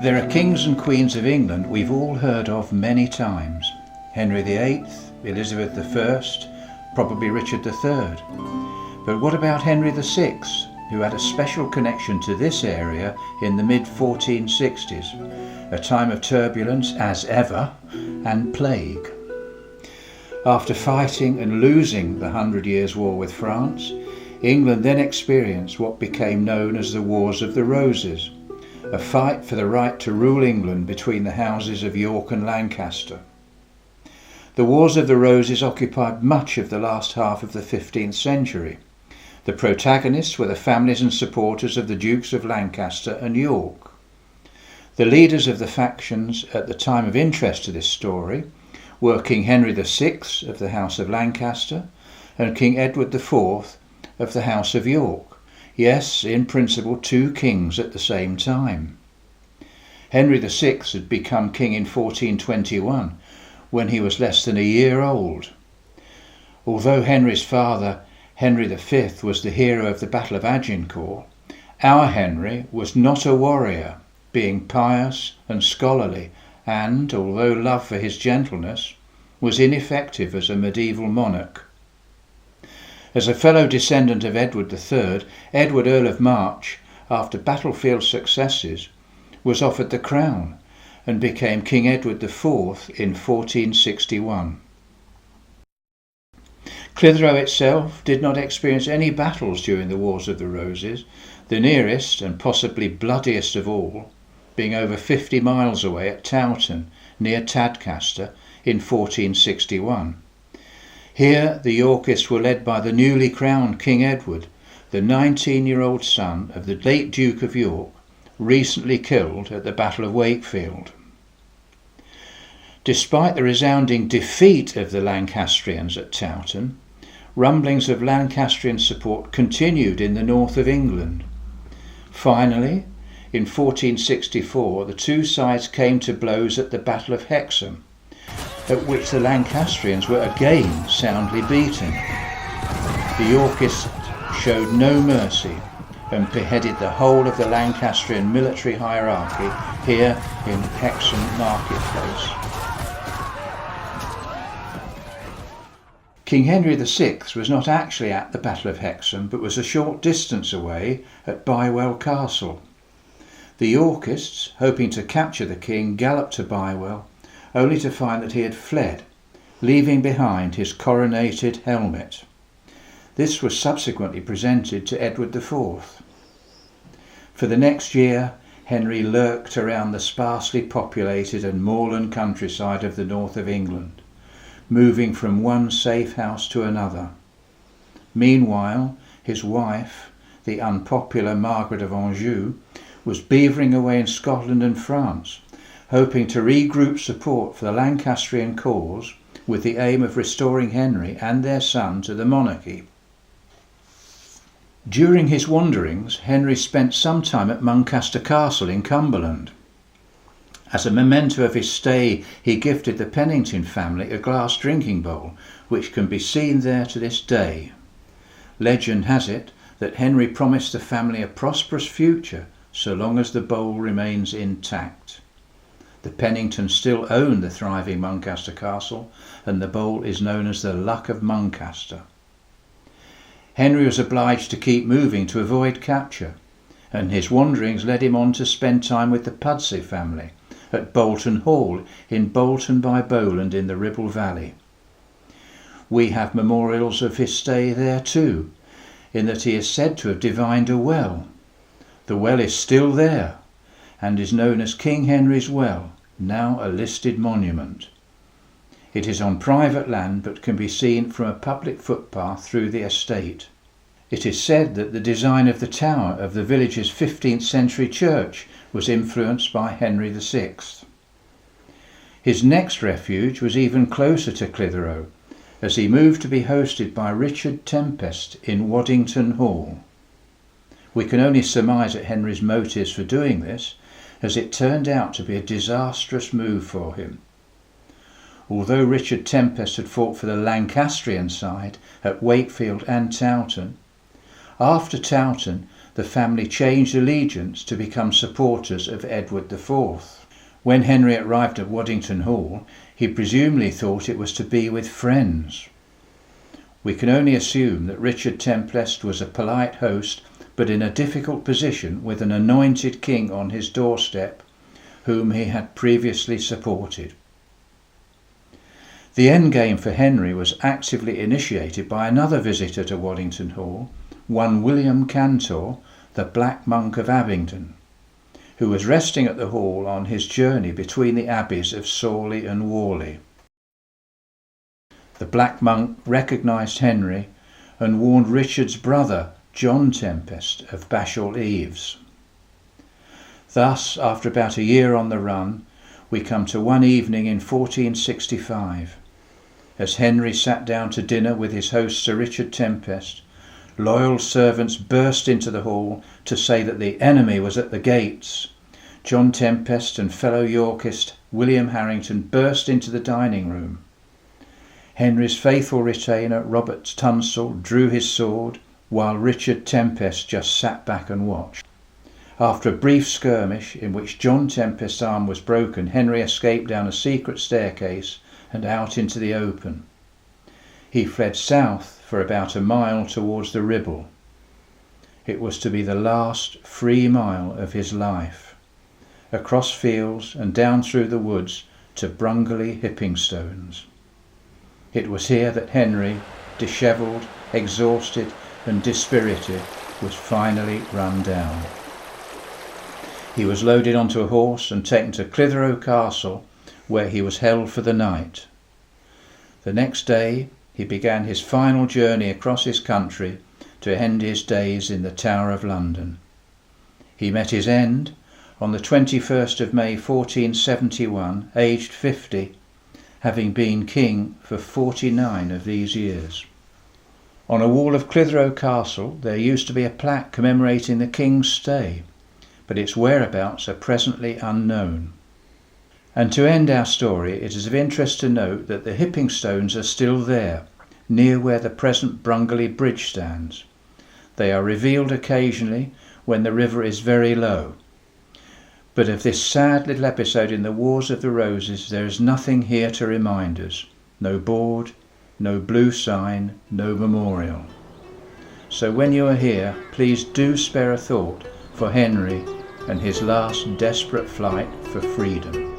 There are kings and queens of England we've all heard of many times. Henry VIII, Elizabeth I, probably Richard III. But what about Henry VI, who had a special connection to this area in the mid-1460s, a time of turbulence as ever, and plague? After fighting and losing the 100 Years' War with France, England then experienced what became known as the Wars of the Roses, a fight for the right to rule England between the houses of York and Lancaster. The Wars of the Roses occupied much of the last half of the 15th century. The protagonists were the families and supporters of the Dukes of Lancaster and York. The leaders of the factions at the time of interest to this story were King Henry VI of the House of Lancaster and King Edward IV of the House of York. Yes, in principle, two kings at the same time. Henry VI had become king in 1421 when he was less than a year old. Although Henry's father, Henry V, was the hero of the Battle of Agincourt, our Henry was not a warrior, being pious and scholarly, and, although loved for his gentleness, was ineffective as a medieval monarch. As a fellow descendant of Edward III, Edward, Earl of March, after battlefield successes, was offered the crown and became King Edward IV in 1461. Clitheroe itself did not experience any battles during the Wars of the Roses, the nearest and possibly bloodiest of all being over 50 miles away at Towton, near Tadcaster, in 1461. Here the Yorkists were led by the newly crowned King Edward, the 19-year-old son of the late Duke of York, recently killed at the Battle of Wakefield. Despite the resounding defeat of the Lancastrians at Towton, rumblings of Lancastrian support continued in the north of England. Finally, in 1464, the two sides came to blows at the Battle of Hexham, at which the Lancastrians were again soundly beaten. The Yorkists showed no mercy and beheaded the whole of the Lancastrian military hierarchy here in Hexham Marketplace. King Henry VI was not actually at the Battle of Hexham, but was a short distance away at Bywell Castle. The Yorkists, hoping to capture the king, galloped to Bywell, only to find that he had fled, leaving behind his coronated helmet. This was subsequently presented to Edward IV. For the next year, Henry lurked around the sparsely populated and moorland countryside of the north of England, moving from one safe house to another. Meanwhile, his wife, the unpopular Margaret of Anjou, was beavering away in Scotland and France, hoping to regroup support for the Lancastrian cause with the aim of restoring Henry and their son to the monarchy. During his wanderings, Henry spent some time at Muncaster Castle in Cumberland. As a memento of his stay, he gifted the Pennington family a glass drinking bowl, which can be seen there to this day. Legend has it that Henry promised the family a prosperous future so long as the bowl remains intact. The Penningtons still own the thriving Muncaster Castle, and the bowl is known as the Luck of Muncaster. Henry was obliged to keep moving to avoid capture, and his wanderings led him on to spend time with the Pudsey family at Bolton Hall in Bolton-by-Bowland in the Ribble Valley. We have memorials of his stay there too, in that he is said to have divined a well. The well is still there and is known as King Henry's Well, now a listed monument. It is on private land but can be seen from a public footpath through the estate. It is said that the design of the tower of the village's 15th century church was influenced by Henry VI. His next refuge was even closer to Clitheroe, as he moved to be hosted by Richard Tempest in Waddington Hall. We can only surmise at Henry's motives for doing this, as it turned out to be a disastrous move for him. Although Richard Tempest had fought for the Lancastrian side at Wakefield and Towton, after Towton the family changed allegiance to become supporters of Edward IV. When Henry arrived at Waddington Hall, he presumably thought it was to be with friends. We can only assume that Richard Tempest was a polite host, but in a difficult position with an anointed king on his doorstep, whom he had previously supported. The endgame for Henry was actively initiated by another visitor to Waddington Hall, one William Cantor, the Black Monk of Abingdon, who was resting at the hall on his journey between the abbeys of Sawley and Warley. The Black Monk recognised Henry and warned Richard's brother, John Tempest, of Bashall Eaves. Thus, after about a year on the run, we come to one evening in 1465. As Henry sat down to dinner with his host Sir Richard Tempest, loyal servants burst into the hall to say that the enemy was at the gates. John Tempest and fellow Yorkist William Harrington burst into the dining room. Henry's faithful retainer Robert Tunstall drew his sword, while Richard Tempest just sat back and watched. After a brief skirmish in which John Tempest's arm was broken, Henry escaped down a secret staircase and out into the open. He fled south for about a mile towards the Ribble. It was to be the last free mile of his life, across fields and down through the woods to Brungerley Hippingstones. It was here that Henry, dishevelled, exhausted and dispirited, was finally run down. He was loaded onto a horse and taken to Clitheroe Castle, where he was held for the night. The next day he began his final journey across his country to end his days in the Tower of London. He met his end on the 21st of May 1471, aged 50, having been king for 49 of these years. On a wall of Clitheroe Castle there used to be a plaque commemorating the king's stay, but its whereabouts are presently unknown. And to end our story, it is of interest to note that the Hippingstones are still there, near where the present Brungerley Bridge stands. They are revealed occasionally when the river is very low. But of this sad little episode in the Wars of the Roses there is nothing here to remind us. No board, no blue sign, no memorial. So when you are here, please do spare a thought for Henry and his last desperate flight for freedom.